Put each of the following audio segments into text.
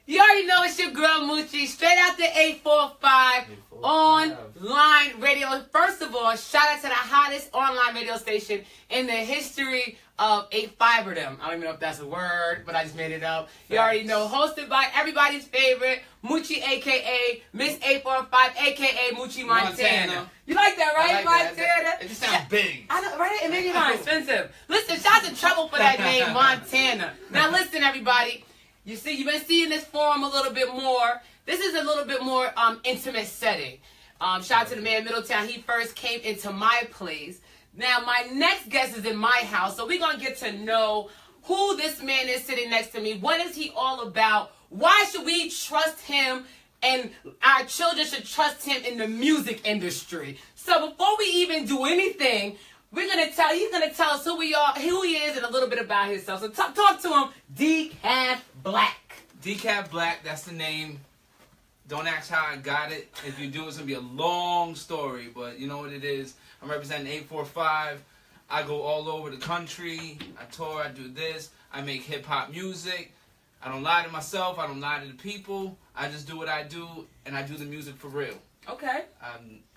You already know it's your girl Moochie, straight out the 845 online radio. First of all, shout out to the hottest online radio station in the history of 85 of them. I don't even know if that's a word, but I just made it up. You already know, hosted by everybody's favorite, Moochie, a.k.a. Miss 845, a.k.a. Moochie Montana. You like that, right, like Montana? That. It just sounds big. I know, right? It made it not expensive. Listen, shout out to Trouble for that name, Montana. Now listen, everybody. You see, you've been seeing this forum a little bit more. This is a little bit more intimate setting. Shout out to the man Middletown. He first came into my place. Now, my next guest is in my house, so we're going to get to know who this man is sitting next to me. What is he all about? Why should we trust him, and our children should trust him in the music industry? So before we even do anything, he's going to tell us who we are, who he is, and a little bit about himself. So talk to him, Decaf Black. Decaf Black, that's the name. Don't ask how I got it. If you do, it's going to be a long story, but you know what it is. I'm representing 845. I go all over the country. I tour, I do this. I make hip-hop music. I don't lie to myself. I don't lie to the people. I just do what I do, and I do the music for real. Okay.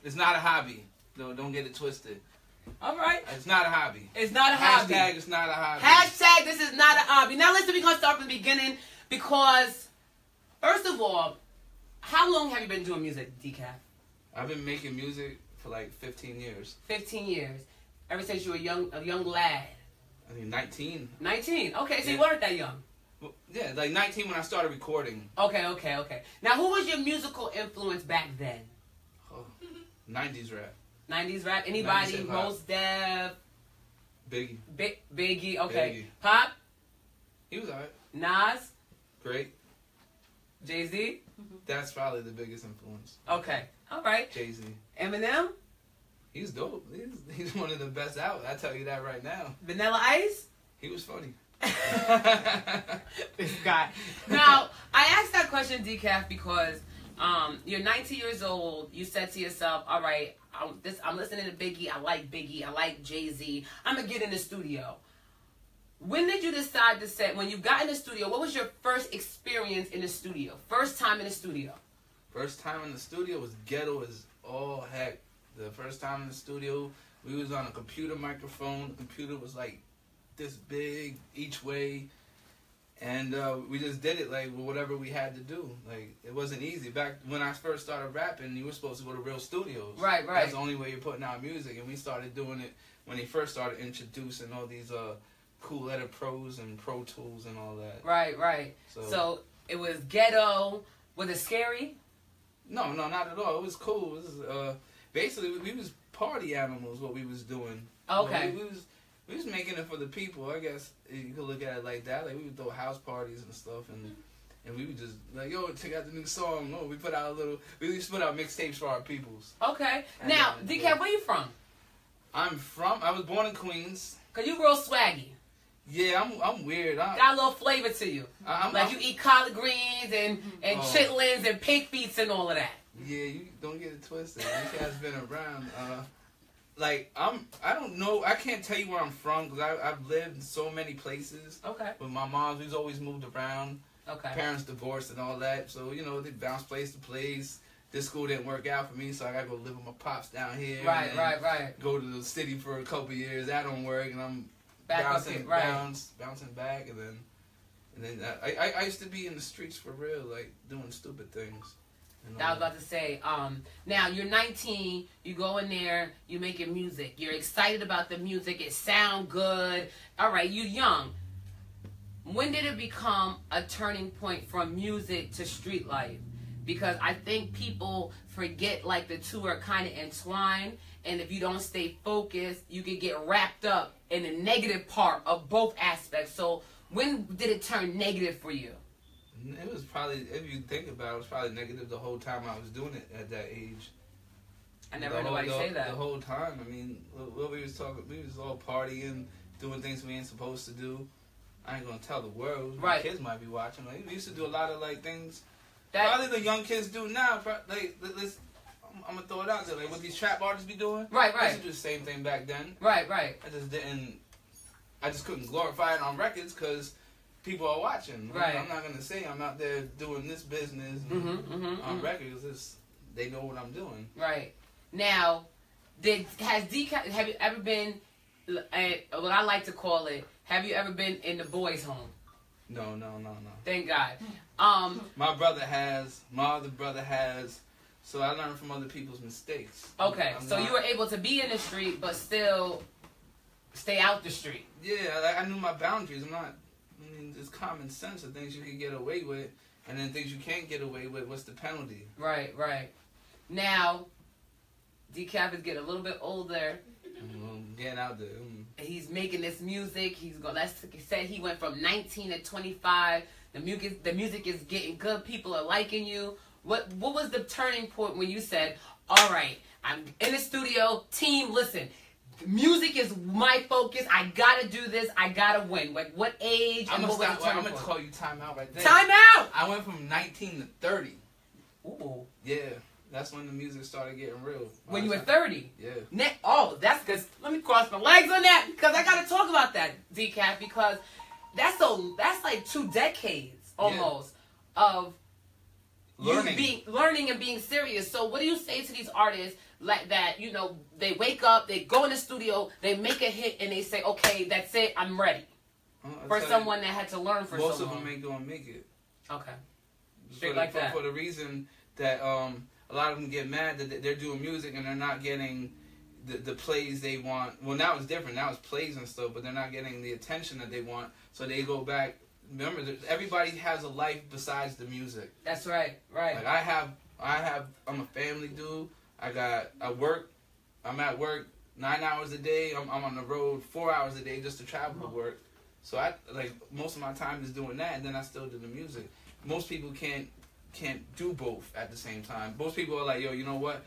It's not a hobby. Don't get it twisted. All right. It's not a hobby. It's not a hobby. Hashtag it's not a hobby. Hashtag this is not a hobby. Now listen, we're going to start from the beginning because, first of all, how long have you been doing music, Decaf? I've been making music for like 15 years. 15 years. Ever since you were a young lad. I mean, 19. 19. Okay, so yeah. You weren't that young. Well, yeah, like 19 when I started recording. Okay. Now, who was your musical influence back then? Oh, 90s rap. 90s rap? Anybody? 90s Mos Def? Biggie. Biggie, okay. Biggie. Pop? He was alright. Nas? Great. Jay-Z? That's probably the biggest influence. Okay. All right. Jay-Z. Eminem? He's dope. He's one of the best out. I tell you that right now. Vanilla Ice? He was funny. This guy. Now, I asked that question, Decaf, because you're 19 years old. You said to yourself, all right, I'm listening to Biggie. I like Jay-Z. I'm going to get in the studio. When did you decide to say, when you got in the studio, what was your first experience in the studio? First time in the studio? First time in the studio was ghetto as all heck. The first time in the studio, we was on a computer microphone. The computer was like this big each way. And we just did it like whatever we had to do. Like, it wasn't easy. Back when I first started rapping, you were supposed to go to real studios. Right. That's the only way you're putting out music. And we started doing it when they first started introducing all these Cool Edit Pros and Pro Tools and all that. Right. So it was ghetto. Was it scary? No, not at all. It was cool. It was, basically, we was party animals, what we was doing. Okay. You know, we was making it for the people. I guess you could look at it like that. Like, we would throw house parties and stuff, and we would just like, yo, check out the new song. No, we put out we used to put out mixtapes for our peoples. Okay. Now, Decaf, where you from? I was born in Queens. Cause you real swaggy. Yeah, I'm weird. Got a little flavor to you. You eat collard greens and chitlins and pig feet and all of that. Yeah, you don't get it twisted. This guy's been around. I don't know. I can't tell you where I'm from because I've lived in so many places. Okay. With my mom, we've always moved around. Okay. Parents divorced and all that, so you know they bounced place to place. This school didn't work out for me, so I gotta go live with my pops down here. Right. Go to the city for a couple years. That don't work, and I'm bouncing back, and then I used to be in the streets for real, like doing stupid things. I was about to say, now you're 19, you go in there, you're making music, you're excited about the music, it sound good. All right, you're young. When did it become a turning point from music to street life? Because I think people forget like the two are kind of entwined, and if you don't stay focused, you can get wrapped up in the negative part of both aspects. So when did it turn negative for you? It was probably, if you think about it, it was probably negative the whole time I was doing it at that age. I never heard nobody say that. The whole time. I mean, what we was talking, we was all partying, doing things we ain't supposed to do. I ain't gonna tell the world. Right. My kids might be watching. Like, we used to do a lot of like things probably the young kids do now. Like, I'm gonna throw it out there. Like what these trap artists be doing. Right. I used to do the same thing back then. Right. I just couldn't glorify it on records because people are watching. Right. I'm not gonna say I'm out there doing this business on records. They know what I'm doing. Right. Now, have you ever been, what I like to call it, have you ever been in the boys' home? No. Thank God. My brother has. My other brother has. So I learned from other people's mistakes. Okay. So you were able to be in the street, but still stay out the street. Yeah, I knew my boundaries. It's common sense of things you can get away with, and then things you can't get away with. What's the penalty? Right. Now, Decaf is getting a little bit older. Getting out there. He's making this music. Let's say he went from 19 to 25. The music is getting good. People are liking you. What was the turning point when you said, "All right, I'm in the studio. Team, listen. Music is my focus. I gotta do this. I gotta win." Like, what age? I'm gonna call you time out right there. Time out. I went from 19 to 30. Ooh. Yeah, that's when the music started getting real. When you were 30. Yeah. That's good. Let me cross my legs on that because I gotta talk about that, Decaf, because that's like 2 decades almost of learning and being serious. So what do you say to these artists like that? You know, they wake up, they go in the studio, they make a hit, and they say, "Okay, that's it, I'm ready." For someone that had to learn for so long. Most of them ain't gonna make it. Okay. Straight like that. For the reason that a lot of them get mad that they're doing music and they're not getting the plays they want. Well, now it's different. Now it's plays and stuff, but they're not getting the attention that they want. So they go back. Remember, everybody has a life besides the music. That's right. Like I'm a family dude. I work. I'm at work 9 hours a day. I'm on the road 4 hours a day just to travel to work. So most of my time is doing that, and then I still do the music. Most people can't do both at the same time. Most people are like, "Yo, you know what?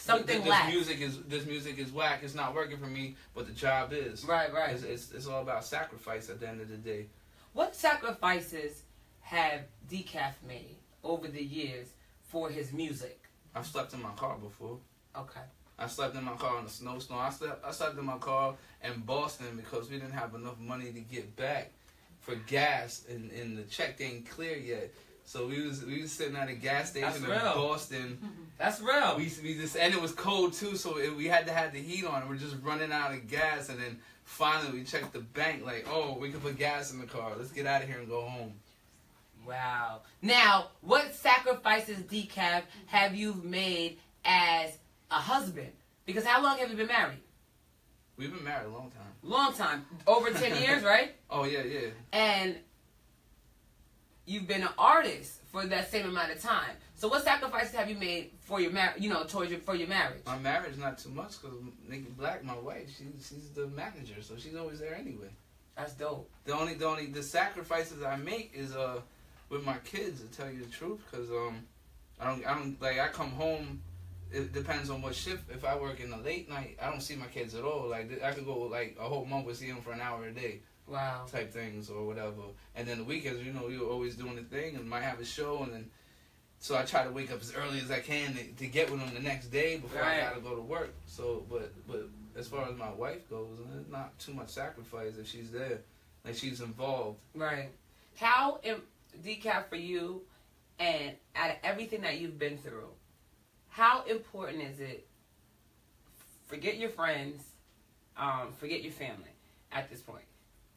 This music is whack. It's not working for me, but the job is." Right. It's all about sacrifice at the end of the day. What sacrifices have Decaf made over the years for his music? I've slept in my car before. Okay. I slept in my car in a snowstorm. I slept in my car in Boston because we didn't have enough money to get back for gas, and the check ain't clear yet. So we was sitting at a gas station in Boston. That's real. We just, and it was cold too, so we had to have the heat on. We're just running out of gas, and then finally we checked the bank, like, "Oh, we can put gas in the car. Let's get out of here and go home." Wow. Now, what sacrifices, Decaf, have you made as a husband? Because how long have you been married? We've been married a long time. Long time. Over 10 years, right? Oh, yeah. And you've been an artist for that same amount of time. So what sacrifices have you made for your marriage, for your marriage? My marriage, not too much, because Decaf Black, my wife, she's the manager, so she's always there anyway. That's dope. The sacrifices I make is with my kids, to tell you the truth, because I come home. It depends on what shift. If I work in the late night, I don't see my kids at all. Like, I could go like a whole month with seeing them for an hour a day. Wow. Type things or whatever. And then the weekends, you're always doing the thing and might have a show, and then so I try to wake up as early as I can to get with them the next day before I gotta go to work. So, but as far as my wife goes, there's not too much sacrifice if she's there, like she's involved. Right. How Decaf, for you, and out of everything that you've been through, how important is it? Forget your friends, forget your family at this point.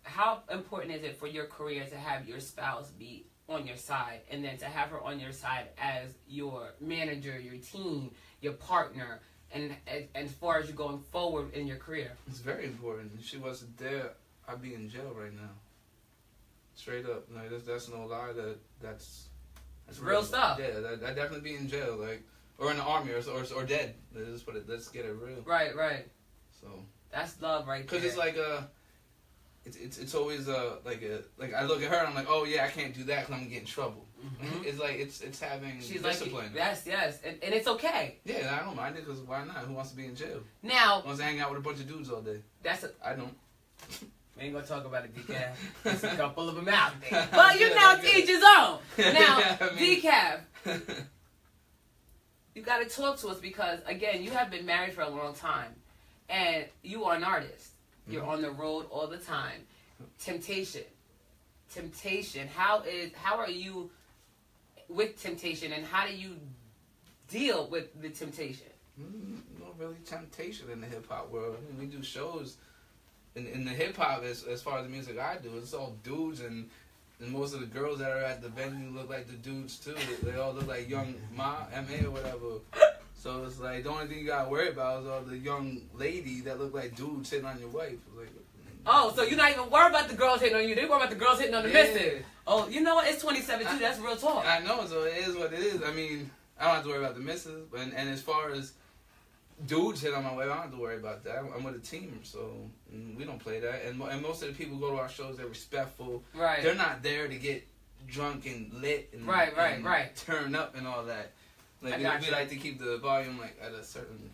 How important is it for your career to have your spouse be on your side, and then to have her on your side as your manager, your team, your partner, and as far as you're going forward in your career? It's very important. If she wasn't there, I'd be in jail right now. Straight up. Like, that's no lie. That's real stuff. Yeah, I'd definitely be in jail, or in the army, or dead. Let's get it real. Right. So that's love right there. Because it's like it's always like I look at her and I'm like, oh yeah, I can't do that because I'm gonna get in trouble. Mm-hmm. It's like it's having discipline. Like, yes, and it's okay. Yeah, I don't mind it because why not? Who wants to be in jail? Now, wants to hang out with a bunch of dudes all day. I don't. We ain't gonna talk about it, Decaf. There's a couple of them out there. Well, you know, to each his own. Now, Decaf, you gotta talk to us because, again, you have been married for a long time, and you are an artist. You're on the road all the time. Temptation. temptation. How are you with temptation, and how do you deal with the temptation? No really temptation in the hip hop world. I mean, we do shows in the hip hop as far as the music I do. It's all dudes, and most of the girls that are at the venue look like the dudes too. They all look like young M.A. or whatever. So it's like the only thing you gotta worry about is all the young lady that look like dudes hitting on your wife. Like, oh, so you're not even worried about the girls hitting on you. They worry about the girls hitting on the missus. Oh, you know what? It's 2017. That's real talk. I know, so it is what it is. I mean, I don't have to worry about the missus. And as far as dudes hit on my wife, I don't have to worry about that. I'm with a team, so we don't play that. And most of the people who go to our shows, they're respectful. Right. They're not there to get drunk and lit and, right. turn up and all that. Like we like to keep the volume like at a certain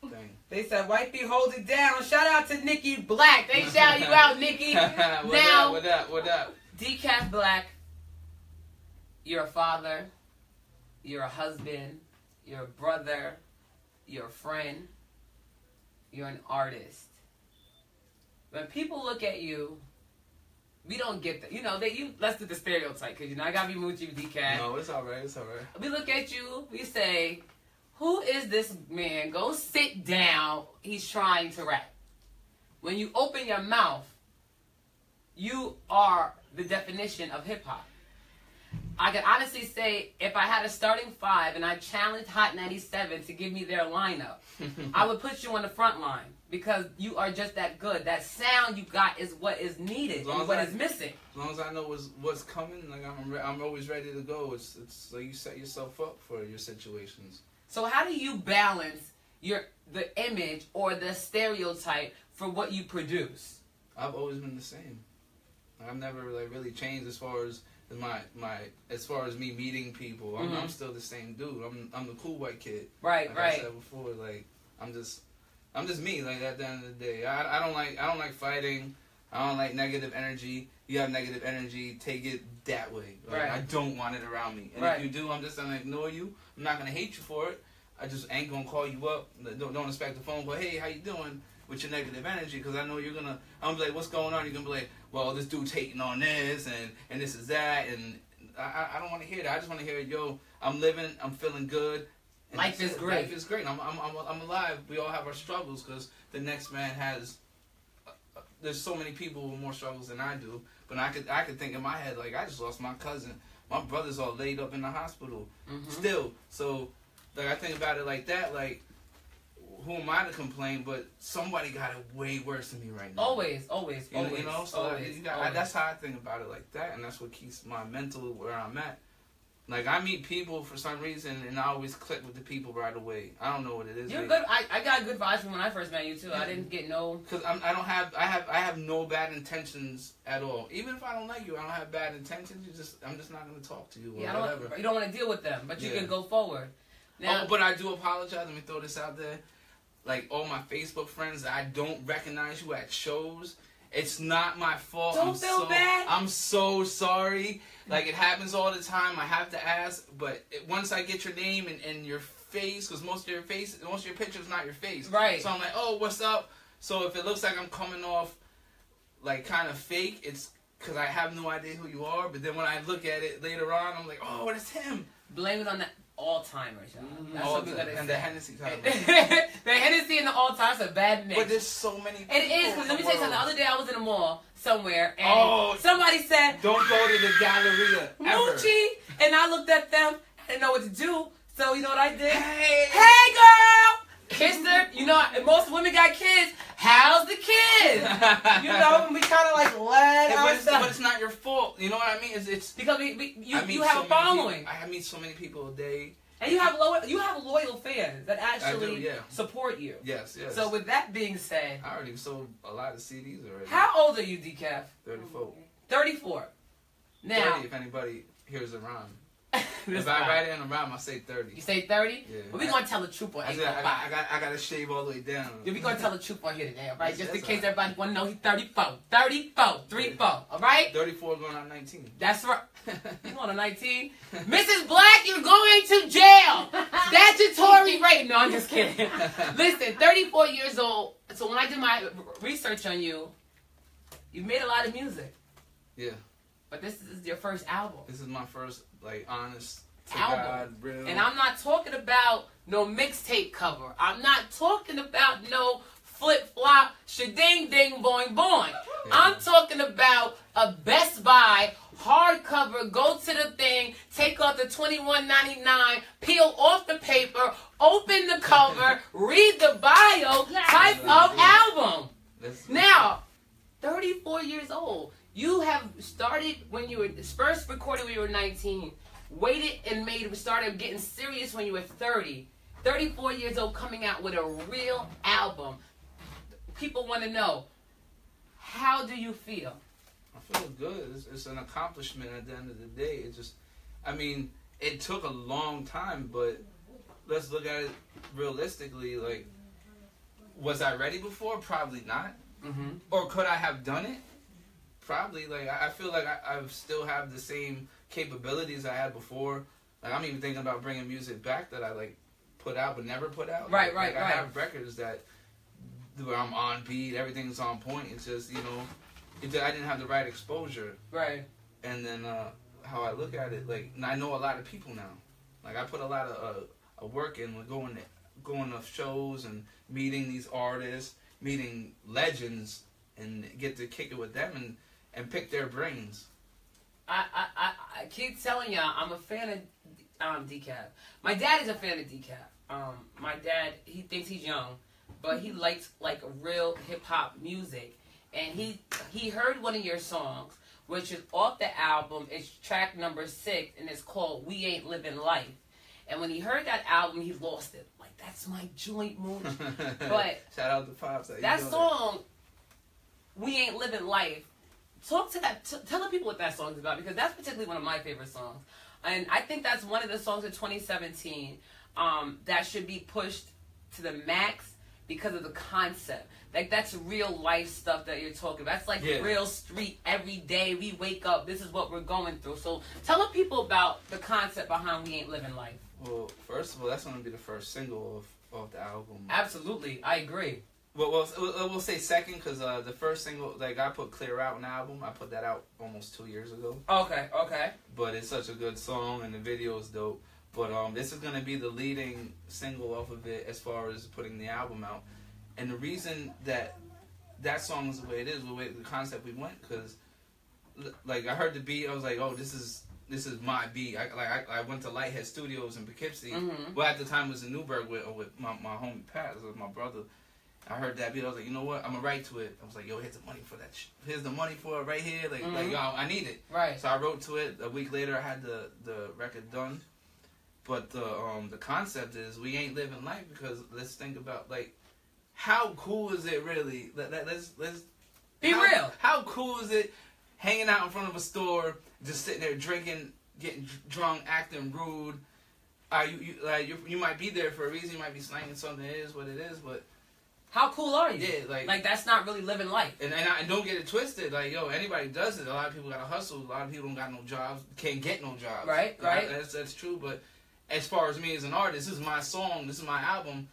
thing. They said wifey hold it down. Shout out to Decaf Black. They shout you out, Nikki. What up? Decaf Black. You're a father. You're a husband. You're a brother. You're a friend. You're an artist. When people look at you, we don't get that. You know, let's do the stereotype, because, you know, I got to be Moochie with Decaf. No, it's all right. It's all right. We look at you, we say, who is this man? Go sit down. He's trying to rap. When you open your mouth, you are the definition of hip-hop. I can honestly say, if I had a starting five and I challenged Hot 97 to give me their lineup, I would put you on the front line, because you are just that good. That sound you got is what is needed and what is missing. As long as I know what's coming, like I'm always ready to go. It's like you set yourself up for your situations. So how do you balance the image or the stereotype for what you produce? I've always been the same. I've never like really changed as far as as far as me meeting people. I'm still the same dude. I'm the cool white kid. Right. I said before, like I'm just me. Like at the end of the day, I don't like fighting. I don't like negative energy. You have negative energy, take it that way. Like, right. I don't want it around me. And if you do, I'm just gonna ignore you. I'm not gonna hate you for it. I just ain't gonna call you up. Don't expect the phone call. Hey, how you doing? With your negative energy, because I know you're gonna. I'm gonna be like, what's going on? You're gonna be like, well, this dude's hating on this, and this is that, and I don't want to hear that. I just want to hear, yo, I'm living, I'm feeling good. Life is great. Life is great. I'm alive. We all have our struggles, because the next man has. There's so many people with more struggles than I do, but I could think in my head, like, I just lost my cousin. My brother's all laid up in the hospital still. So, like, I think about it like that, like. Who am I to complain? But somebody got it way worse than me right now. Always. You know? So that's how I think about it like that, and that's what keeps my mental where I'm at. Like, I meet people for some reason, and I always click with the people right away. I don't know what it is. You're good. I got good vibes from when I first met you too. I didn't get no. Because I have no bad intentions at all. Even if I don't like you, I don't have bad intentions. I'm just not gonna talk to you or whatever. You don't want to deal with them, but you can go forward. Now, but I do apologize. Let me throw this out there. Like, all my Facebook friends that I don't recognize you at shows, it's not my fault. Don't feel bad. I'm so sorry. Like, it happens all the time. I have to ask, but once I get your name and your face, because most of your pictures not your face. Right. So I'm like, oh, what's up? So if it looks like I'm coming off, like, kind of fake, it's because I have no idea who you are. But then when I look at it later on, I'm like, oh, it's him. Blame it on that. All-timers, y'all. That's what we gotta say. And the Hennessy time. The Hennessy and the all-timers are bad mix. But there's so many people. It is, because let me tell you something. The other day I was in a mall somewhere, and somebody said, don't go to the Galleria Moochie! And I looked at them, I didn't know what to do, so you know what I did? Hey girl! Kissed her. You know, most women got kids. How's the kids? You know, we kind of like let but it's not your fault. You know what I mean? It's because you have a following. I meet so many people a day. And you have loyal fans that actually support you. Yes. So with that being said, I already sold a lot of CDs already. How old are you, Decaf? 34. 34. Now, 30 if anybody hears a rhyme. If I write it in a rhyme, I say 30. You say 30? Yeah. Well, we're going to tell the truth on 845. I got to shave all the way down. Yeah, we're going to tell the truth on here today, all right? Just in case everybody want to know, he's 34. 34. 34. All right? 34 going on 19. That's right. You going on 19? Mrs. Black, you're going to jail. Statutory rape. No, I'm just kidding. Listen, 34 years old. So when I did my research on you, you've made a lot of music. Yeah. but this is your first album. This is my first, like, honest to album. God, real. And I'm not talking about no mixtape cover. I'm not talking about no flip flop, shading ding boing boing. Yeah. I'm talking about a Best Buy hardcover. Go to the thing, take out the $21.99, peel off the paper, open the cover, read the bio type of album. Now, 34 years old. You have started when you were first recorded when you were 19. Waited and started getting serious when you were 30. 34 years old, coming out with a real album. People want to know, how do you feel? I feel good. It's an accomplishment at the end of the day. It just, I mean, it took a long time, but let's look at it realistically. Like, was I ready before? Probably not. Mm-hmm. Or could I have done it? Probably. Like, I feel like I still have the same capabilities I had before. Like, I'm even thinking about bringing music back that I, like, put out but never put out. Right. I have records that where I'm on beat, everything's on point. It's just, you know, I didn't have the right exposure. Right. And then how I look at it, like, I know a lot of people now. Like, I put a lot of work in with going to shows and meeting these artists, meeting legends, and get to kick it with them and pick their brains. I keep telling y'all, I'm a fan of Decaf. My dad is a fan of Decaf. My dad, he thinks he's young, but he likes like real hip hop music, and he heard one of your songs, which is off the album. It's track number 6, and it's called "We Ain't Living Life." And when he heard that album, he lost it. Like, that's my joint, Moochie. But shout out to Pops. That song, "We Ain't Living Life." Talk to that. Tell the people what that song's about, because that's particularly one of my favorite songs, and I think that's one of the songs of 2017 that should be pushed to the max because of the concept. Like, that's real life stuff that you're talking about. That's like real street, every day we wake up. This is what we're going through. So tell the people about the concept behind "We Ain't Living Life." Well, first of all, that's going to be the first single of the album. Absolutely, I agree. Well, we'll say second, because the first single, like, I put "Clear Out" in the album. I put that out almost 2 years ago. Okay. But it's such a good song, and the video is dope. But this is going to be the leading single off of it as far as putting the album out. And the reason that song is the way it is, the concept we went, because, like, I heard the beat, I was like, oh, this is my beat. I went to Lighthead Studios in Poughkeepsie. Mm-hmm. Well, at the time it was in Newburgh with my homie Pat, with my brother. I heard that beat. I was like, you know what? I'm gonna write to it. I was like, yo, here's the money for that. Here's the money for it right here. Like, yo, I need it. Right. So I wrote to it. A week later, I had the record done. But the concept is we ain't living life, because let's think about, like, how cool is it really? Let's be real. How cool is it hanging out in front of a store, just sitting there drinking, getting drunk, acting rude? You might be there for a reason. You might be slanging something. It is what it is, but. How cool are you? Yeah, like that's not really living life. And don't get it twisted. Like, yo, anybody does it. A lot of people gotta hustle. A lot of people don't got no jobs. Can't get no jobs. Right. That's true. But as far as me as an artist, this is my song. This is my album.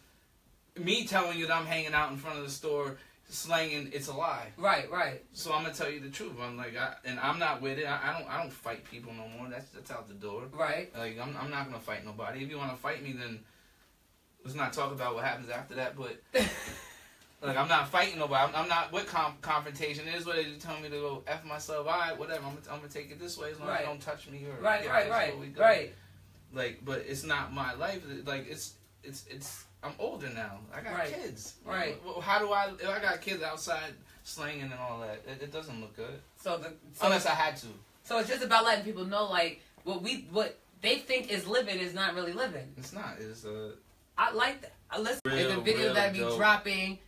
Me telling you that I'm hanging out in front of the store slanging, it's a lie. Right. So I'm gonna tell you the truth. I'm like, I'm not with it. I don't fight people no more. That's out the door. Right. Like, I'm not gonna fight nobody. If you want to fight me, then let's not talk about what happens after that. But. Like, I'm not fighting nobody. I'm not with confrontation. It is what it is. Tell me to go F myself. All right, whatever. I'm gonna take it this way as long as you don't touch me. Or, right. Like, but it's not my life. Like, it's. I'm older now. I got kids. Right. Well, how do if I got kids outside slanging and all that, it doesn't look good. So unless I had to. So it's just about letting people know, like, what they think is living is not really living. It's not. It's I like that. Listen, it's a video that be dropping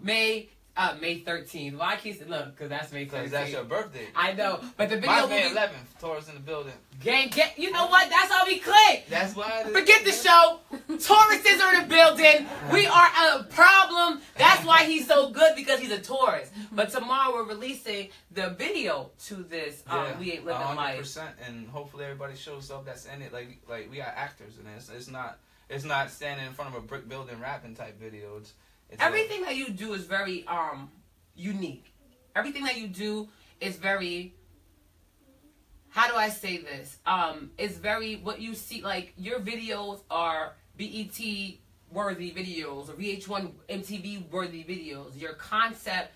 May 13th. Why can't you look? Because that's May 13th. Because that's your birthday. I know, but the video Mine's May 11th. Taurus in the building. You know what? That's how we click. That's why. Forget the show. Tauruses are in the building. We are a problem. That's why he's so good, because he's a Taurus. But tomorrow we're releasing the video to this. We Ain't Living 100%, Life. And hopefully everybody shows up that's in it. Like we got actors in it. It's not standing in front of a brick building rapping type video. It's everything that you do is very unique. Everything that you do is very how do I say this? It's very, what you see, like, your videos are BET worthy videos or VH1 MTV worthy videos. Your concept,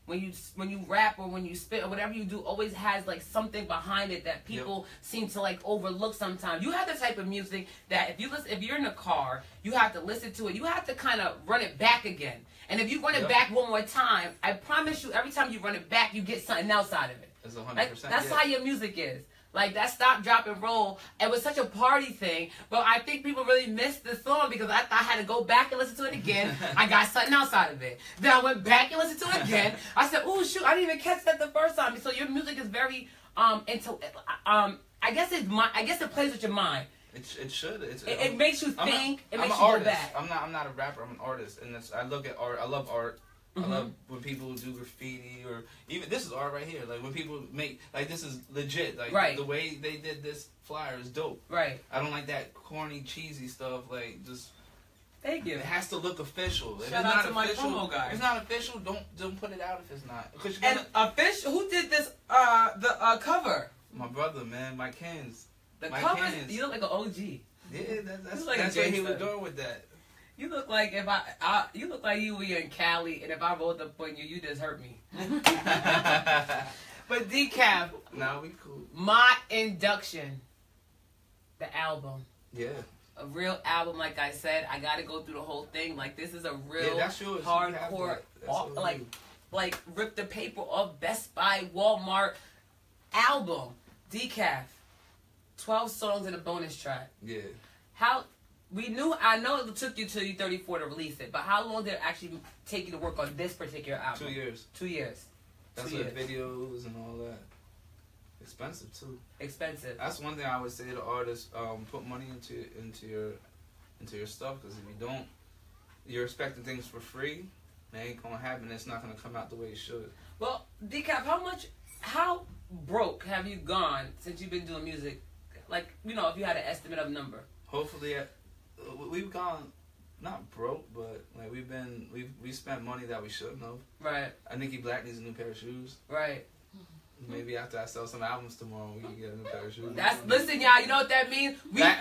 when you rap or when you spit or whatever you do, always has like something behind it that people seem to like overlook sometimes. You have the type of music that if you're in a car, you have to listen to it. You have to kind of run it back again. And if you run it back one more time, I promise you, every time you run it back, you get something else out of it. That's 100%. Like, that's how your music is. Like, that stop, drop, and roll, it was such a party thing, but I think people really missed the song because I thought I had to go back and listen to it again. I got something else out of it. Then I went back and listened to it again. I said, "Oh shoot, I didn't even catch that the first time." So your music is very I guess it plays with your mind. It should. It makes you think. It makes you go back. I'm not a rapper. I'm an artist, and I look at art. I love art. I love when people do graffiti, or even this is art right here. Like when people make, like, this is legit. Like the way they did this flyer is dope. Right. I don't like that corny, cheesy stuff. Like, just thank you. It has to look official. If Shout it's out not to my official, promo guy. if it's not official, don't put it out if it's not. And official. Who did this? The cover. My brother, man, Mike Hands. The cover. You look like an OG. Yeah, that's like what he was doing with that. You look like you look like you were in Cali, and if I rolled up on you, you just hurt me. But Decaf, nah, we cool. My Induction, the album. Yeah. A real album, like I said. I got to go through the whole thing. Like, this is a real hardcore, like rip the paper off Best Buy, Walmart album. Decaf, 12 songs and a bonus track. Yeah. I know it took you till you're 34 to release it, but how long did it actually take you to work on this particular album? 2 years. 2 years. That's with videos and all that. Expensive too. Expensive. That's one thing I would say to artists: put money into your stuff, because if you don't, you're expecting things for free. It ain't gonna happen. It's not gonna come out the way it should. Well, Decaf, how broke have you gone since you've been doing music? Like, if you had an estimate of number. Hopefully, we've gone not broke, but like we spent money that we shouldn't have. Right. Nicki Black needs a new pair of shoes. Right. Maybe after I sell some albums tomorrow, we can get a new pair of shoes. Listen, y'all. You know what that means?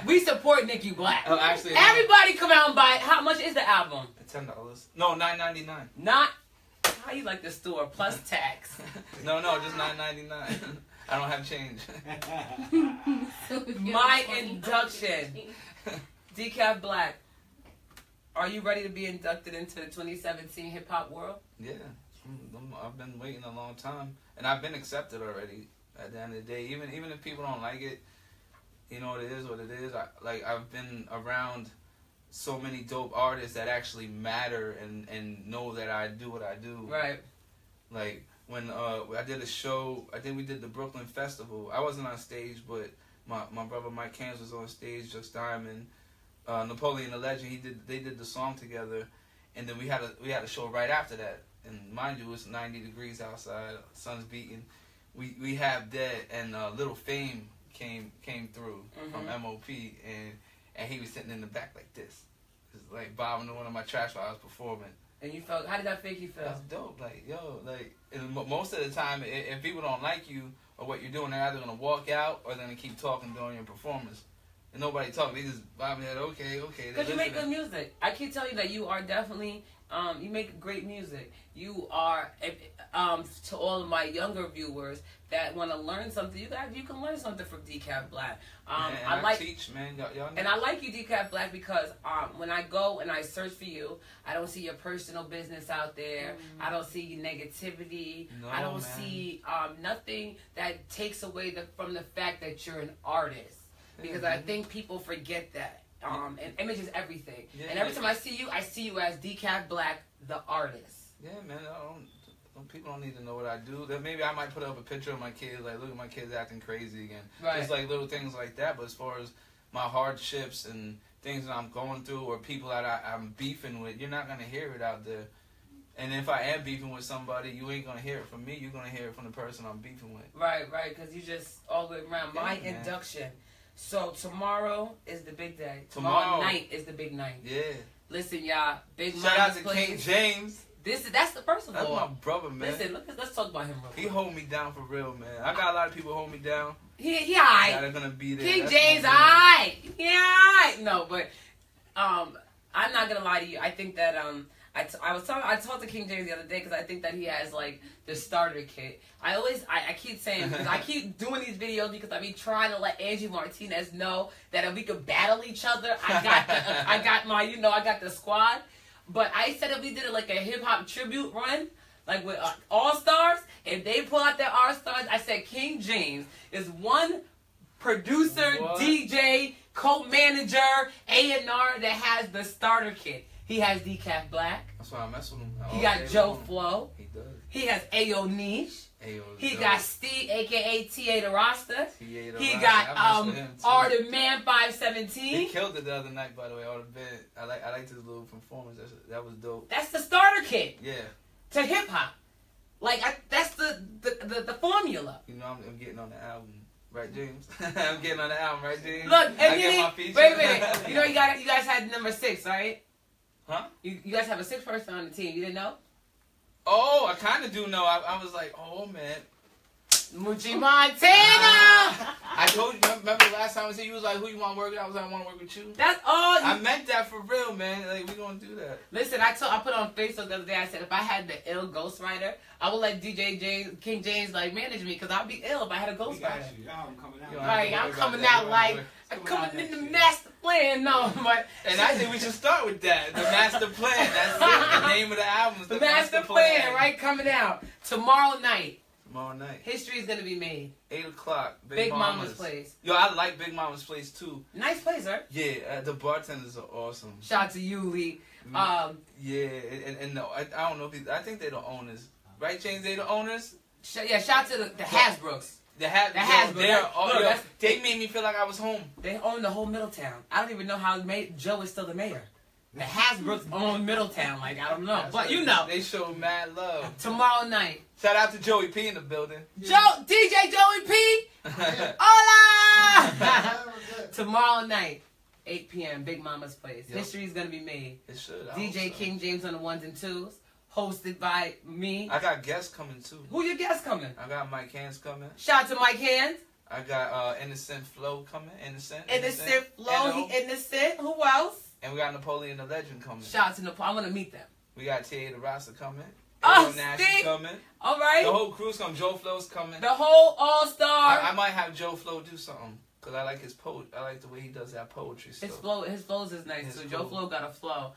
We support Nicki Black. Oh, actually, everybody come out and buy it. How much is the album? $10. No, $9.99. Not. How you like the store plus tax? No, just $9.99. I don't have change. My Induction. Decaf Black. Are you ready to be inducted into the 2017 hip hop world? Yeah. I've been waiting a long time, and I've been accepted already. At the end of the day, even if people don't like it, it is what it is. I've been around so many dope artists that actually matter and know that I do what I do. Right. Like when I did a show, I think we did the Brooklyn Festival. I wasn't on stage, but my brother Mike Hands was on stage, Just Diamond, Napoleon the Legend. They did the song together, and then we had a show right after that. And mind you, it's 90 degrees outside, sun's beating. We have that, and Little Fame came through from MOP, and he was sitting in the back like this, just like bobbing to one of my tracks while I was performing. And you felt? How did that make you feel? That's dope. Like, and most of the time, if people don't like you or what you're doing, they're either gonna walk out or they're gonna keep talking during your performance. And nobody talking. They just bobbing their head. Okay. Because you make good music. I keep telling you that you are definitely. You make great music. You are, to all of my younger viewers that want to learn something, you can learn something from Decaf Black. I teach, man. Y'all and I like you, Decaf Black, because when I go and I search for you, I don't see your personal business out there. I don't see your negativity. I don't see nothing that takes away from the fact that you're an artist. Because I think people forget that. And image is everything. Yeah, and every time I see you as Decaf Black, the artist. Yeah, man. People don't need to know what I do. Then maybe I might put up a picture of my kids, like, look at my kids acting crazy again. Right. Just like little things like that. But as far as my hardships and things that I'm going through, or people that I'm beefing with, you're not gonna hear it out there. And if I am beefing with somebody, you ain't gonna hear it from me. You're gonna hear it from the person I'm beefing with. Right. Because you just all the way around. Yeah, my induction. So tomorrow is the big day. Tomorrow night is the big night. Yeah. Listen, y'all. Big shout out to King James. That's the first of all. That's my brother, man. Listen, let's talk about him real quick. He hold me down for real, man. I got a lot of people hold me down. He alright. That are gonna be there. King That's James, my alright. Yeah, alright. No, but I'm not gonna lie to you. I think that I talked to King James the other day because I think that he has like the starter kit. I keep saying, because I keep doing these videos because I be trying to let Angie Martinez know that if we could battle each other, I got the squad. But I said if we did it like a hip hop tribute run, like with All Stars, if they pull out their All Stars, I said King James is one producer, DJ, co-manager, A&R that has the starter kit. He has Decaf Black. That's why I mess with him. He got Joe Flo. He does. He has Ayo Niche. He got Steve, aka TA the Rasta. He got Artie Man 517. He killed it the other night, by the way. Artie Man. I liked his little performance. That was dope. That's the starter kit. Yeah. To hip hop. Like that's the formula. You know, I'm getting on the album. Right, James? I'm getting on the album, right, James? Look, and wait a minute. You know, you guys had number 6, right? Huh? You guys have a 6th person on the team. You didn't know? Oh, I kind of do know. I was like, oh, man. Moochie Montana! I told you, remember last time I said you was like, who you want to work with? I was like, I want to work with you. That's all. I meant that for real, man. Like, we going to do that. Listen, I put on Facebook the other day, I said if I had the ill ghostwriter, I would let King James, like, manage me, because I'd be ill if I had a ghostwriter. I'm coming out. Right, I'm coming out like, I'm coming in the master plan, no, but... And I think we should start with that, the master plan. That's it, the name of the album is the master plan, right, coming out. Tomorrow night. Tomorrow night. History is going to be made. 8 o'clock. Big Mama's Place. Yo, I like Big Mama's Place, too. Nice place, right? Yeah, the bartenders are awesome. Shout out to you, Lee. Yeah, and no, I don't know if I think they're the owners. Right, James? They the owners? Shout out to the Hasbrooks. The Hasbrooks. They made me feel like I was home. They own the whole Middletown. I don't even know how Joe is still the mayor. The Hasbrooks own Middletown. Like, I don't know. But you know. They show mad love. Tomorrow night. Shout out to Joey P in the building. DJ Joey P. Hola! Tomorrow night, 8 p.m., Big Mama's Place. Yep. History is going to be made. It should. DJ King James on the 1s and 2s. Hosted by me. I got guests coming, too. Who your guests coming? I got Mike Hands coming. Shout out to Mike Hands. I got Innocent Flow coming. Innocent Flow. He innocent. Who else? And we got Napoleon the Legend coming. Shout out to Napoleon. I'm going to meet them. We got Tia the Rasta coming. Oh, Nash Steve. coming. All right. The whole crew's coming. Joe Flow's coming. The whole All-Star. I might have Joe Flow do something. Because I like his I like the way he does that poetry stuff. His flows is nice. So Joe Flow got a flow.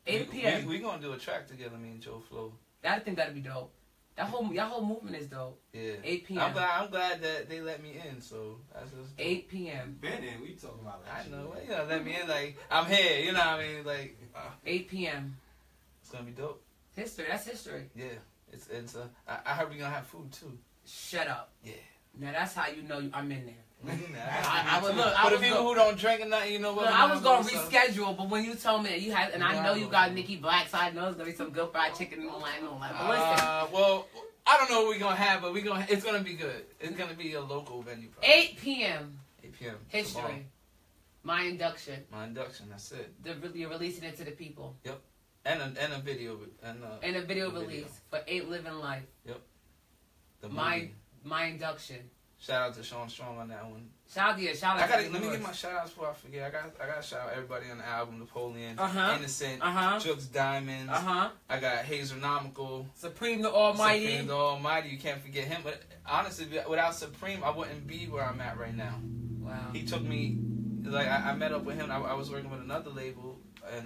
8 p.m. We going to do a track together, me and Joe Flow. I think that'd be dope. Y'all whole movement is dope. Yeah. 8 p.m. I'm glad that they let me in. So that's just 8 p.m. Ben, we talking about that. I know. You know, let me in. Like I'm here. You know what I mean? Like 8 p.m. It's gonna be dope. History. That's history. Yeah. It's. I heard we gonna have food too. Shut up. Yeah. Now that's how you know I'm in there. I would look. For the people who don't drink or nothing, you know what? I was gonna reschedule, but when you told me that you had, and I know you got Nikki Black, so I know it's gonna be some good fried chicken and all that. But listen. Well, I don't know what we're gonna have, but it's gonna be good. It's gonna be a local venue. Probably. 8 p.m. 8 p.m. History. Tomorrow. My induction. My induction. That's it. You're releasing it to the people. Yep. And a video. And a video release for 8 Living Life. Yep. My induction. Shout out to Sean Strong on that one. Shout out. Let me get my shout outs before I forget. I got to shout out everybody on the album: Napoleon, Innocent, Jux Diamonds. I got Hazelnomical, Supreme the Almighty. Supreme the Almighty. You can't forget him. But honestly, without Supreme, I wouldn't be where I'm at right now. Wow. He took me. Like I met up with him. I was working with another label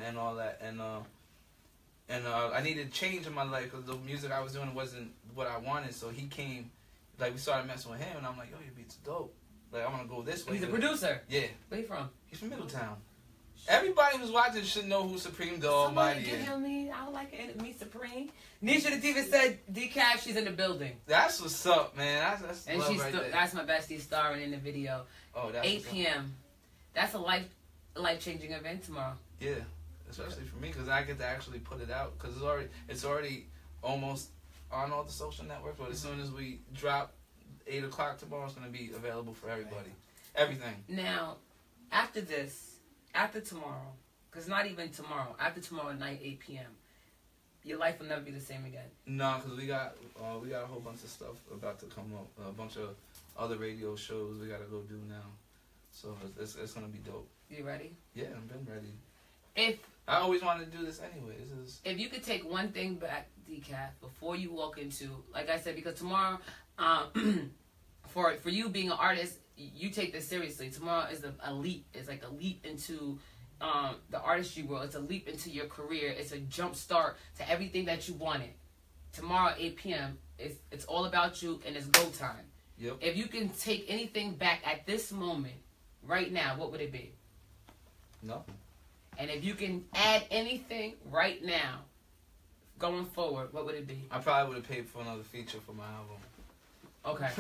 and all that, and I needed change in my life because the music I was doing wasn't what I wanted. So he came. Like, we started messing with him, and I'm like, yo, your beats are dope. Like, I want to go this way. He's a producer. Yeah. Where you from? He's from Middletown. Everybody who's watching should know who Supreme the Almighty is. I would like to meet Supreme. Nisha the Diva said, Decaf, she's in the building. That's what's up, man. That's and love right there. That's my bestie starring in the video. Oh, that's 8 p.m. That's a life-changing event tomorrow. Yeah. Especially for me, because I get to actually put it out. Because it's already almost on all the social networks, but as soon as we drop 8 o'clock tomorrow, it's going to be available for everybody. Everything. Now, after tomorrow, because not even tomorrow, after tomorrow night, 8 p.m., your life will never be the same again? No, because we got a whole bunch of stuff about to come up. A bunch of other radio shows we got to go do now. So it's gonna be dope. You ready? Yeah, I've been ready. If I always wanted to do this anyway. If you could take one thing back, Decaf, before you walk into, like I said, because tomorrow, for you being an artist, you take this seriously. Tomorrow is a leap. It's like a leap into the artistry world. It's a leap into your career. It's a jump start to everything that you wanted. Tomorrow, 8 p.m., it's all about you, and it's go time. Yep. If you can take anything back at this moment, right now, what would it be? Nothing. And if you can add anything right now, going forward, what would it be? I probably would have paid for another feature for my album. Okay.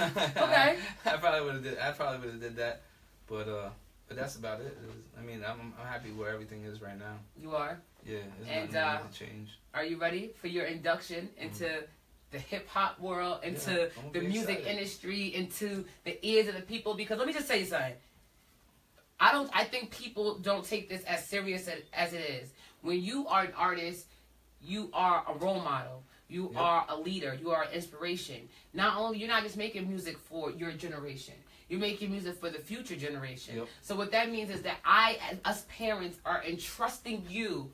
Okay. I probably would have did that, but that's about it. I mean, I'm happy where everything is right now. You are. Yeah. There's nothing to change. Are you ready for your induction into the hip hop world, into the music industry, into the ears of the people? Because let me just tell you something. I think people don't take this as serious as it is. When you are an artist, you are a role model. You are a leader. You are an inspiration. You're not just making music for your generation. You're making music for the future generation. Yep. So what that means is that us parents, are entrusting you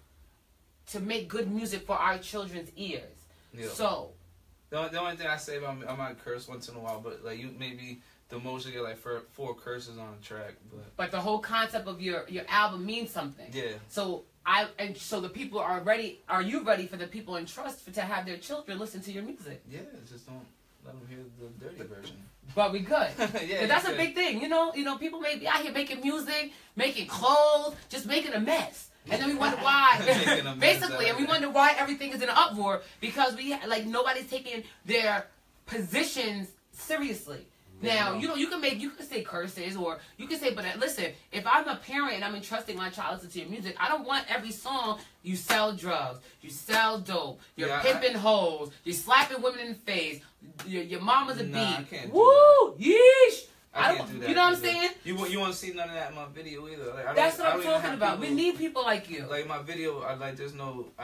to make good music for our children's ears. Yep. So the only thing I say about I might curse once in a while, but like you maybe. The most you get like 4 curses on a track, but the whole concept of your album means something. Yeah. So so the people are ready. Are you ready for the people in trust to have their children listen to your music? Yeah, just don't let them hear the dirty version. But we good. Yeah, that's a big thing. You know, people may be out here making music, making clothes, just making a mess. And then we wonder why, basically, and we wonder why everything is in an uproar because nobody's taking their positions seriously. Now, you can say curses or you can say, but listen, if I'm a parent and I'm entrusting my child to listen to your music, I don't want every song you sell drugs, you sell dope, you're pimping hoes, you're slapping women in the face, your mama's a beat. Woo! Yeesh! I can't do that. You know what I'm saying? You won't see none of that in my video either. Like, that's what I'm talking about. We need people like you. Like my video, I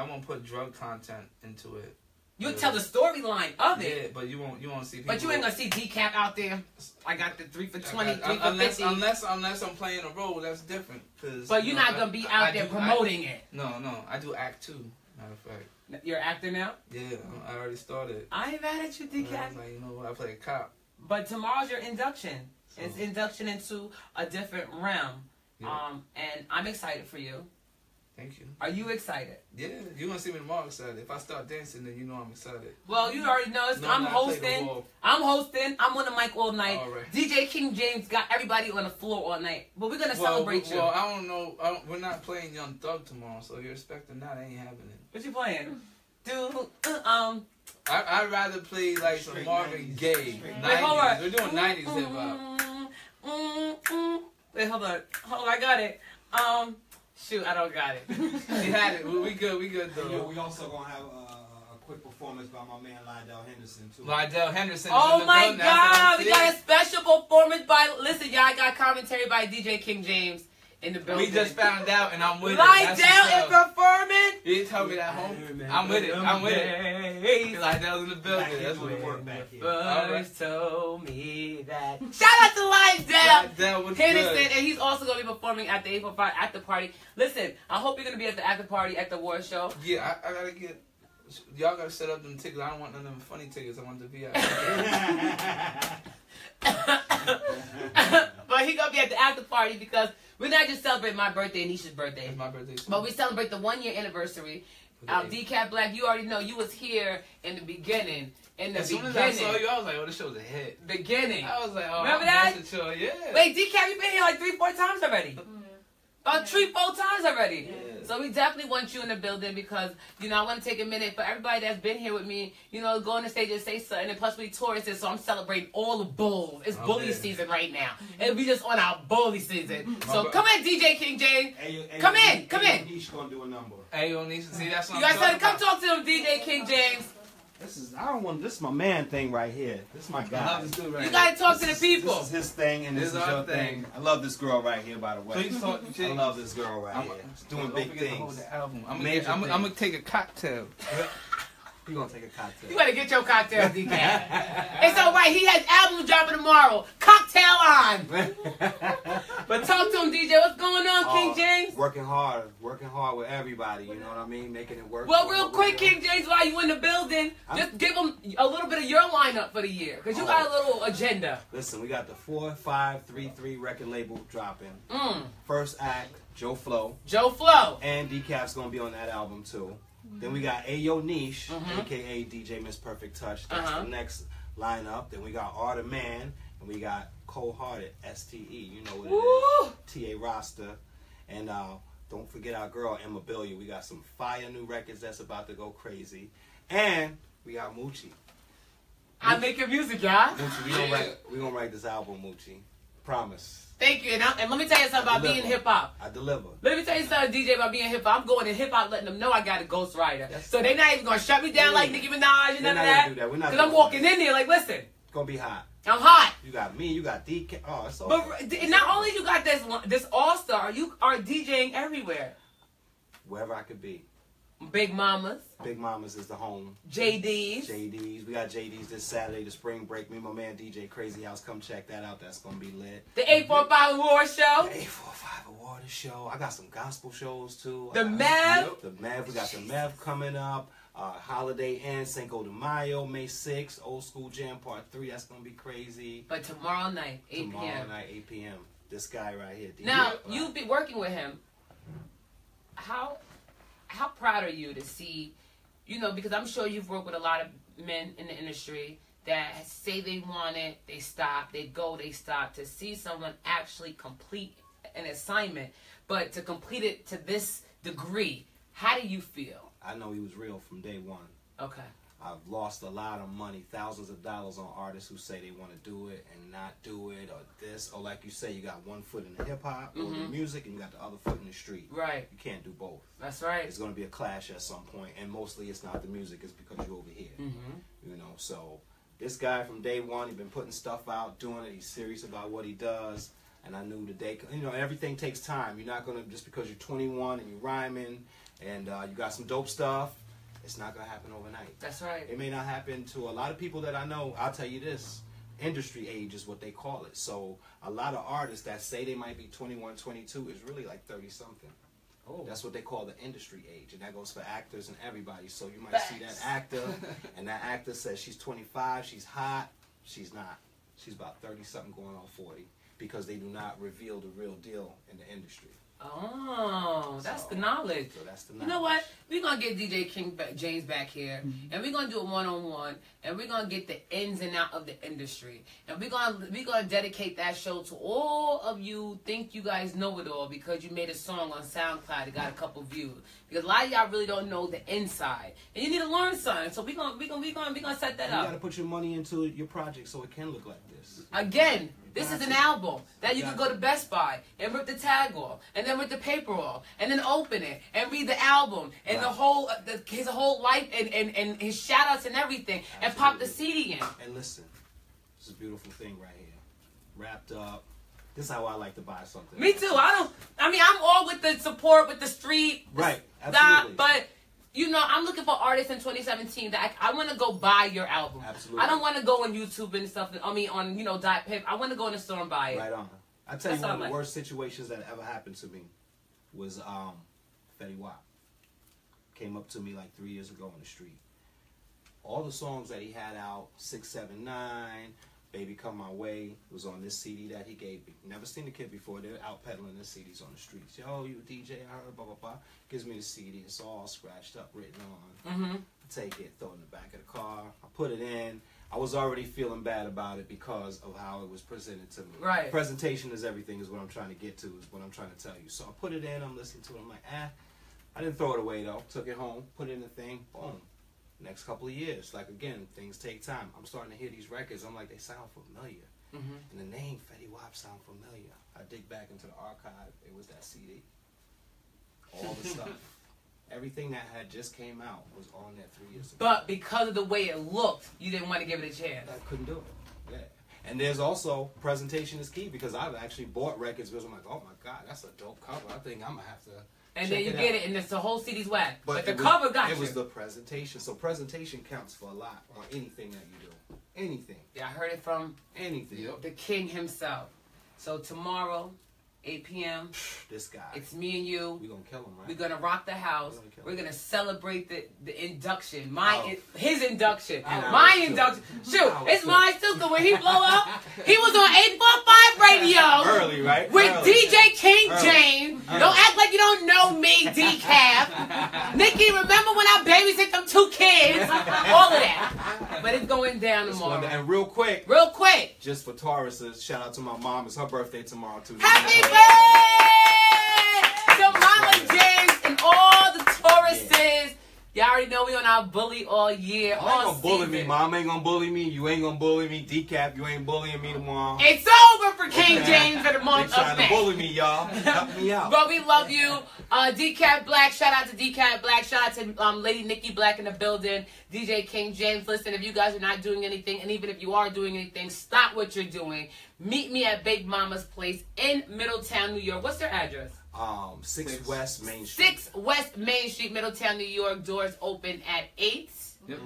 won't put drug content into it. You'll tell the storyline of it. Yeah, but you won't see people. But you ain't gonna see Decaf out there. I got the 3 for 20, 3 for 50. Unless I'm playing a role, that's different. But you're not gonna be out there promoting it. No, I do act too. Matter of fact. You're an actor now? Yeah, I already started. I ain't mad at you, Decaf. I was like, you know what? I play a cop. But tomorrow's your induction. So. It's induction into a different realm. Yeah. And I'm excited for you. Thank you. Are you excited? Yeah, you're going to see me tomorrow excited. If I start dancing, then you know I'm excited. Well, you already know. I'm hosting. I'm on the mic all night. All right. DJ King James got everybody on the floor all night. But we're going to celebrate you. Well, I don't know. We're not playing Young Thug tomorrow, so if you're expecting that, ain't happening. What you playing? I'd rather play like some Marvin Gaye. 90s. We're doing 90s hip-hop. Wait, hold on. I got it. Shoot, I don't got it. You had it. We good though. Yo, we also gonna have a quick performance by my man Lydell Henderson too. Lydell Henderson. Oh my God, we got a special performance by. Listen, y'all got commentary by DJ King James in the building. We just found out, and I'm with it. Lydell is performing. You told me that, home. I'm with it. Lydell's in the building. That's what it worked back here. First told me that. Shout out to Lydell Henderson, and he's also going to be performing at the 845 after party. Listen, I hope you're going to be at the after party at the award show. Yeah, I gotta get. Y'all gotta set up them tickets. I don't want none of them funny tickets. I want the VIP. But he gonna be at the after party because we're not just celebrating my birthday and Nisha's birthday. It's my birthday too. But we celebrate the 1 year anniversary. Decaf Black, you already know you was here in the beginning. As soon as I saw you, I was like, "Oh, this show's a hit." Beginning. I was like, "Oh, remember that? Show. Yeah." Wait, Decaf, you been here like 3-4 times already. About 3-4 times already. Yeah. So we definitely want you in the building because, I want to take a minute for everybody that's been here with me, go on the stage and say something. And plus we tourists, so I'm celebrating all the bulls. It's bully season right now. And we just on our bully season. So come in, DJ King James. Come in. Niche gonna do a number. Hey, yo, Nisha, see, that's what you guys said come talk to him, DJ King James. This is my man thing right here. This is my guy. I love this dude right You here. gotta talk to the people. This is his thing, and this is your thing. I love this girl right here, by the way. Please talk to I love this girl right here. She's doing big things. I'm gonna take a cocktail. You gonna take a cocktail? You better get your cocktail, Decaf. It's all right. He has album dropping tomorrow. Cocktail on. But talk to him, DJ. What's going on, King James? Working hard with everybody. You know what I mean? Making it work. Well, real quick, King James, while you in the building, just give him a little bit of your lineup for the year, because you got a little agenda. Listen, we got the 4533 record label dropping. First act, Joe Flow. Joe Flow. And Decaf's gonna be on that album too. Then we got Ayo Niche, aka DJ Miss Perfect Touch. That's the next lineup. Then we got Art of Man, and we got Cold Hearted, STE. You know what it is. TA Rasta. And don't forget our girl Emma Billiard. We got some fire new records that's about to go crazy. And we got Moochie. I'm making music, y'all. Moochie, we gonna write this album, Moochie. Promise. Thank you. And let me tell you something about being hip-hop. I deliver. Let me tell you something, DJ, about being hip-hop. I'm going in hip-hop letting them know I got a ghostwriter. So they're not even going to shut me down like Nicki Minaj and none of that. Because I'm walking in there like, listen. It's going to be hot. I'm hot. You got me, you got DK. Oh, it's all But not only you got this all-star, you are DJing everywhere. Wherever I could be. Big Mamas. Big Mamas is the home. JD's. We got JD's this Saturday, the spring break. Me and my man DJ Crazy House, come check that out. That's going to be lit. The 845 Award Show. The 845 Award Show. I got some gospel shows too. The Mev. The Mev. We got the Mev coming up. Holiday Inn, Cinco de Mayo, May 6th. Old School Jam Part 3. That's going to be crazy. But tomorrow night, 8 p.m. Tomorrow night, 8 p.m. This guy right here. DJ Now, you've been working with him. How proud are you to see, because I'm sure you've worked with a lot of men in the industry that say they want it, they stop, they go, they stop, to see someone actually complete an assignment, but to complete it to this degree, how do you feel? I know he was real from day one. Okay. I've lost a lot of money, thousands of dollars on artists who say they want to do it and not do it, or this, or like you say, you got one foot in the hip-hop or the music and you got the other foot in the street. Right. You can't do both. That's right. It's going to be a clash at some point, and mostly it's not the music, it's because you're over here. So this guy from day one, he's been putting stuff out, doing it, he's serious about what he does, and I knew the day, everything takes time. You're not going to, just because you're 21 and you're rhyming and you got some dope stuff, it's not going to happen overnight. That's right. It may not happen to a lot of people that I know. I'll tell you this. Industry age is what they call it. So a lot of artists that say they might be 21, 22 is really like 30-something. Oh. That's what they call the industry age. And that goes for actors and everybody. So you might see that actor, and that actor says she's 25, she's hot. She's not. She's about 30-something going on 40, because they do not reveal the real deal in the industry. Oh, that's the knowledge. So that's the knowledge. You know what? We're going to get DJ James back here, and we're going to do a one-on-one, and we're going to get the ins and out of the industry. And we're going to dedicate that show to all of you think you guys know it all because you made a song on SoundCloud that got a couple views. Because a lot of y'all really don't know the inside. And you need to learn something. So we're going to set that up. You got to put your money into your project so it can look like this. Again, this is an album that you can go to Best Buy and rip the tag off, and then rip the paper off, and then open it and read the album and his whole life and his shout outs and everything. Absolutely. And pop the CD in. And listen, this is a beautiful thing right here. Wrapped up. This is how I like to buy something. Me too. I'm all with the support with the street. Right. Absolutely. But I'm looking for artists in 2017 that I want to go buy your album. Absolutely. I don't want to go on YouTube and stuff. On Dot Pip. I want to go in the store and buy it. Right on. I tell you, one of the worst situations that ever happened to me was Fetty Wap. Came up to me like 3 years ago on the street. All the songs that he had out, 6, 7, 9, Baby Come My Way, was on this CD that he gave me. Never seen the kid before. They're out peddling the CDs on the streets. Yo, you a DJ? I heard, blah, blah, blah. Gives me the CD. It's all scratched up, written on. I take it, throw it in the back of the car. I put it in. I was already feeling bad about it because of how it was presented to me. Right. Presentation is everything, is what I'm trying to get to, is what I'm trying to tell you. So I put it in. I'm listening to it. I'm like, I didn't throw it away, though. Took it home, put it in the thing. Boom. Next couple of years, like, again, things take time. I'm starting to hear these records. I'm like, they sound familiar. And the name Fetty Wap sound familiar. I dig back into the archive. It was that CD. All the stuff. Everything that had just came out was on there 3 years ago. But because of the way it looked, you didn't want to give it a chance. I couldn't do it. Yeah. And there's also presentation is key because I've actually bought records because I'm like, oh my God, that's a dope cover. I think I'm going to have to. And then you get it, and it's the whole CD's whack. But the was, cover got you. It was the presentation. So presentation counts for a lot on anything that you do. Anything. Yeah, I heard it from anything. The king himself. So tomorrow, 8 p.m. This guy. It's me and you. We're going to kill him, right? We're going to rock the house. We're going to celebrate the induction. His induction. My induction. Shoot, it's mine too, because when he blow up, he was on 845 radio. Early, right? With Early. DJ King James. Don't act like you don't know me, Decaf. Nikki, remember when I babysit them 2 kids? All of that. But it's going down tomorrow. And real quick. Just for Tauruses, shout out to my mom. It's her birthday tomorrow, too. Happy birthday to Mama James and all the Tauruses. Y'all already know we on our bully all year. You ain't gonna bully me. Mom ain't gonna bully me. You ain't gonna bully me. Decaf, you ain't bullying me tomorrow. It's over for King James for the month of May. They trying to bully me, y'all. Help me out. But we love you. Decaf Black. Shout out to Decaf Black. Shout out to Lady Nikki Black in the building. DJ King James. Listen, if you guys are not doing anything, and even if you are doing anything, stop what you're doing. Meet me at Big Mama's Place in Middletown, New York. What's their address? 6 West Main Street. 6 West Main Street, Middletown, New York. Doors open at 8. Yep.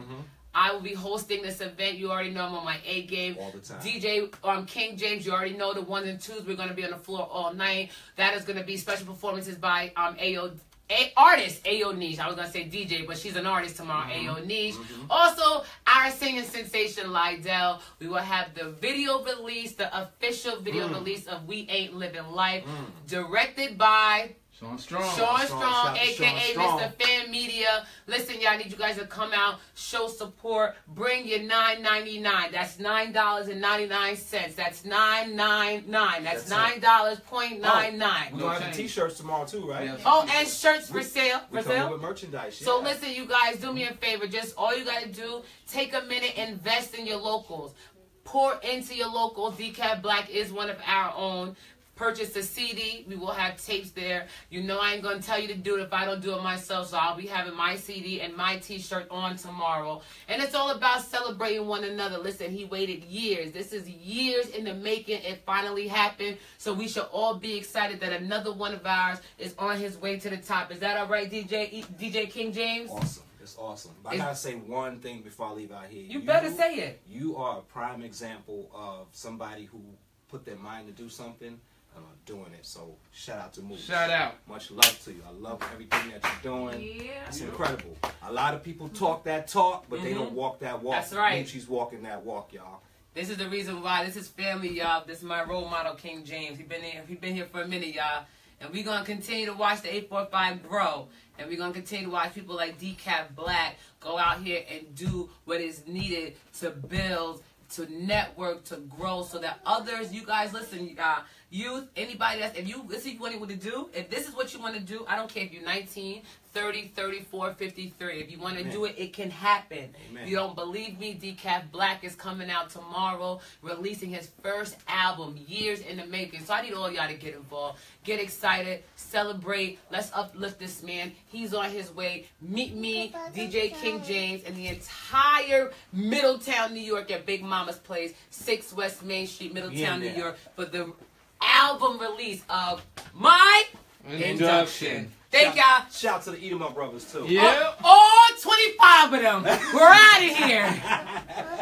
I will be hosting this event. You already know I'm on my A game. All the time. DJ King James, you already know the 1s and 2s. We're going to be on the floor all night. That is going to be special performances by artist Ayo Niche. I was going to say DJ, but she's an artist tomorrow, Ayo Niche. Also, our singing sensation, Lydell. We will have the video release, the official video release of We Ain't Living Life, directed by Sean Strong, a.k.a. Mr. Fan Media. Listen, y'all, I need you guys to come out, show support, bring your $9.99. That's $9.99. That's $9.99. That's $9.99. We're going to have the T-shirts tomorrow, too, right? Yeah. Oh, and shirts for sale. We're coming with merchandise. Yeah. So listen, you guys, do me a favor. Just all you got to do, take a minute, invest in your locals. Pour into your locals. Decaf Black is one of our own. Purchase a CD. We will have tapes there. You know I ain't going to tell you to do it if I don't do it myself. So I'll be having my CD and my T-shirt on tomorrow. And it's all about celebrating one another. Listen, he waited years. This is years in the making. It finally happened. So we should all be excited that another one of ours is on his way to the top. Is that all right, DJ King James? Awesome. It's awesome. But I got to say one thing before I leave out here. You better say it. You are a prime example of somebody who put their mind to do something. Doing it. So shout out to Moochie. Shout out. Much love to you. I love everything that you're doing. Yeah. It's incredible. A lot of people talk that talk, but they don't walk that walk. That's right. Moochie's walking that walk, y'all. This is the reason why. This is family, y'all. This is my role model, King James. He been here for a minute, y'all. And we're going to continue to watch the 845 grow. And we're going to continue to watch people like Decaf Black go out here and do what is needed to build, to network, to grow, so that others, you guys, listen, youth, anybody that's, if you, this is what you want to do, if this is what you want to do, I don't care if you're 19, 30, 34, 53. If you want to do it, it can happen. Amen. You don't believe me? Decaf Black is coming out tomorrow, releasing his first album, years in the making. So I need all y'all to get involved. Get excited. Celebrate. Let's uplift this man. He's on his way. Meet me, DJ King James, and the entire Middletown, New York at Big Mama's Place, 6 West Main Street, Middletown, New York, for the album release of my induction. Thank y'all. Shout out to the Eat 'em Up brothers, too. Yeah. All 25 of them. We're out of here.